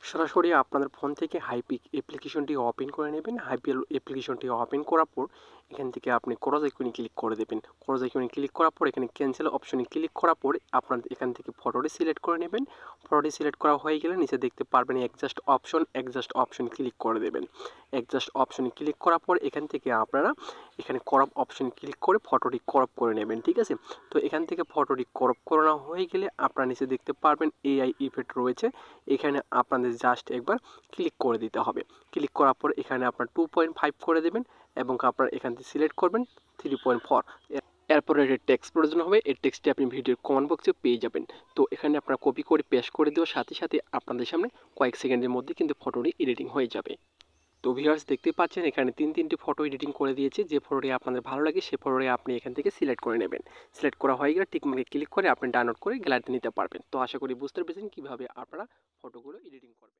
সরাসরি আপনাদের ফোন থেকে হাইপিক অ্যাপ্লিকেশনটি ওপেন করে নেবেন। হাইপিক অ্যাপ্লিকেশনটি ওপেন করার পর এখান থেকে আপনি ক্রস আইকনে ক্লিক করে দেবেন। ক্রস আইকনে ক্লিক করার পর এখানে ক্যান্সেল অপশনে ক্লিক করার পর আপনার এখান থেকে ফটোটি সিলেক্ট করে নেবেন। ফটোটি সিলেক্ট করা হয়ে গেলে নিচে দেখতে পারবেন অ্যাডজাস্ট অপশন ক্লিক করে দেবেন। অ্যাডজাস্ট অপশনে ক্লিক করার পর এখান থেকে আপনারা এখানে ক্রপ অপশন ক্লিক করে ফটোটি ক্রপ করে নেবেন, ঠিক আছে। তো এখান থেকে ফটোটি ক্রপ করানো হয়ে গেলে আপনারা নিচে দেখতে পারবেন এআই ইফেক্ট রয়েছে, এখানে আপনাদের জাস্ট একবার ক্লিক করে দিতে হবে। ক্লিক করার পর এখানে আপনার 2.5 করে দেবেন এবং আপনার এখান থেকে সিলেক্ট করবেন 3.4। এরপরে এর টেক্সট প্রয়োজন হবে, এই টেক্সটটি আপনি ভিডিওর কমেন্ট বক্সে পেয়ে যাবেন। তো এখানে আপনারা কপি করে পেস্ট করে দেওয়ার সাথে সাথে আপনাদের সামনে কয়েক সেকেন্ডের মধ্যে কিন্তু ফটোটি এডিটিং হয়ে যাবে। তো ভিউয়ার্স দেখতে পাচ্ছেন এখানে তিনটি ফটো এডিটিং করে দিয়েছি। যে ফটোটি আপনাদের ভালো লাগে সেই ফটোটি আপনি এখান থেকে সিলেক্ট করে নেবেন। সিলেক্ট করা হয়ে গেলে টিকমার্কে ক্লিক করে আপনি ডাউনলোড করে গ্যালারিতে নিতে পারবেন। তো আশা করি বুঝতে পেরেছেন কীভাবে আপনারা ফটোগুলো এডিটিং করবেন।